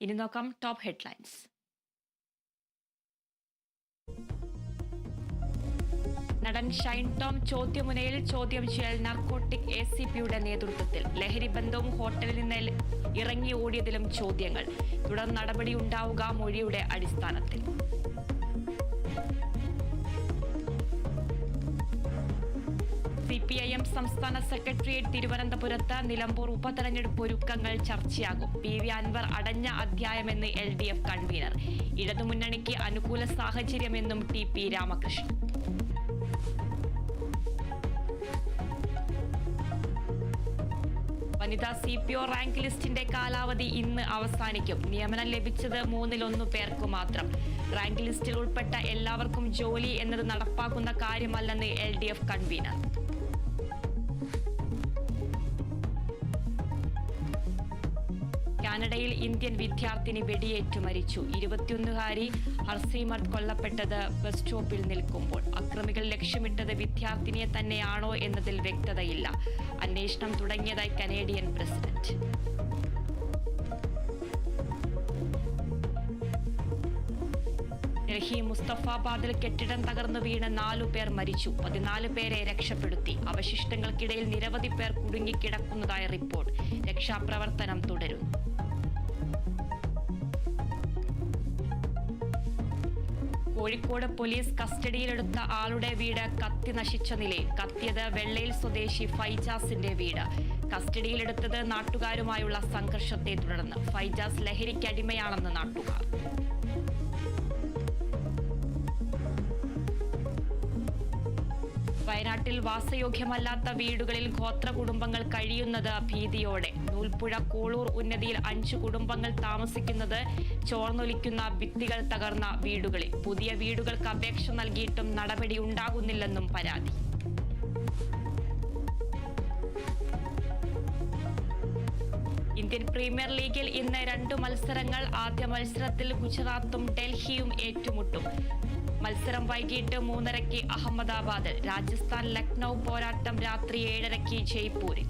ഇനി നോക്കാം top headlines. നടൻ ഷൈൻ ടോം ചോദ്യമുനയിൽ. ചോദ്യം ചെയ്യൽ നാർക്കോട്ടിക് ACPയുടെ നേതൃത്വത്തിൽ. ലഹരി ബന്ധവും ഹോട്ടലിൽ നിന്ന് ഇറങ്ങി ഓടിയതിലും ചോദ്യങ്ങൾ. തുടർ നടപടി ഉണ്ടാവുക മൊഴിയുടെ അടിസ്ഥാനത്തിൽ. CPIM സംസ്ഥാന സെക്രട്ടേറിയറ്റ് തിരുവനന്തപുരത്ത്. നിലമ്പൂർ ഉപതെരഞ്ഞെടുപ്പ് ഒരുക്കങ്ങൾ ചർച്ചയാകും. PV അൻവർ അടഞ്ഞ അധ്യായമെന്ന് LDF കൺവീനർ. ഇടതുമുന്നണിക്ക് അനുകൂല സാഹചര്യമെന്നും TP രാമകൃഷ്ണൻ. വനിതാ CPO റാങ്ക് ലിസ്റ്റിന്റെ കാലാവധി ഇന്ന് അവസാനിക്കും. നിയമനം ലഭിച്ചത് 1/3 പേർക്ക് മാത്രം. റാങ്ക് ലിസ്റ്റിൽ ഉൾപ്പെട്ട എല്ലാവർക്കും ജോലി എന്നത് നടപ്പാക്കുന്ന കാര്യമല്ലെന്ന് LDF കൺവീനർ. കാനഡയിൽ ഇന്ത്യൻ വിദ്യാർത്ഥിനി വെടിയേറ്റു മരിച്ചു. 21-കാരി ഹർസിമർത്ത് കൊല്ലപ്പെട്ടത് ബസ് സ്റ്റോപ്പിൽ നിൽക്കുമ്പോൾ. അക്രമികൾ ലക്ഷ്യമിട്ടത് വിദ്യാർത്ഥിനിയെ തന്നെയാണോ എന്നതിൽ വ്യക്തതയില്ല. അന്വേഷണം തുടങ്ങിയതായി കനേഡിയൻ പ്രസിഡന്റ്. ഡൽഹി മുസ്തഫാബാദിൽ കെട്ടിടം തകർന്നു വീണ് 4 പേർ മരിച്ചു. 14 പേരെ രക്ഷപ്പെടുത്തി. അവശിഷ്ടങ്ങൾക്കിടയിൽ നിരവധി പേർ കുടുങ്ങിക്കിടക്കുന്നതായി റിപ്പോർട്ട്. രക്ഷാപ്രവർത്തനം തുടരുന്നു. കോഴിക്കോട് പോലീസ് കസ്റ്റഡിയിലെടുത്ത ആളുടെ വീട് കത്തി നശിച്ച നിലയിൽ. കത്തിയത് വെള്ളയിൽ സ്വദേശി ഫൈജാസിന്റെ വീട്. കസ്റ്റഡിയിലെടുത്തത് നാട്ടുകാരുമായുള്ള സംഘർഷത്തെ തുടർന്ന്. ഫൈജാസ് ലഹരിക്കടിമയാണെന്ന് നാട്ടുകാർ. വയനാട്ടിൽ വാസയോഗ്യമല്ലാത്ത വീടുകളിൽ ഗോത്ര കുടുംബങ്ങൾ കഴിയുന്നത് ഭീതിയോടെ. നൂൽപ്പുഴ കൂളൂർ ഉന്നതിയിൽ 5 കുടുംബങ്ങൾ താമസിക്കുന്നത് ചോർന്നൊലിക്കുന്ന ഭിത്തികൾ തകർന്ന വീടുകളിൽ. പുതിയ വീടുകൾക്ക് അപേക്ഷ നൽകിയിട്ടും നടപടി ഉണ്ടാകുന്നില്ലെന്നും പരാതി. ഇന്ത്യൻ പ്രീമിയർ ലീഗിൽ ഇന്ന് 2 മത്സരങ്ങൾ. ആദ്യ മത്സരത്തിൽ ഗുജറാത്തും ഡൽഹിയും ഏറ്റുമുട്ടും. മത്സരം വൈകിട്ട് 3:30 അഹമ്മദാബാദിൽ. രാജസ്ഥാൻ ലക്നൌ പോരാട്ടം രാത്രി 7:30 ജയ്പൂരിൽ.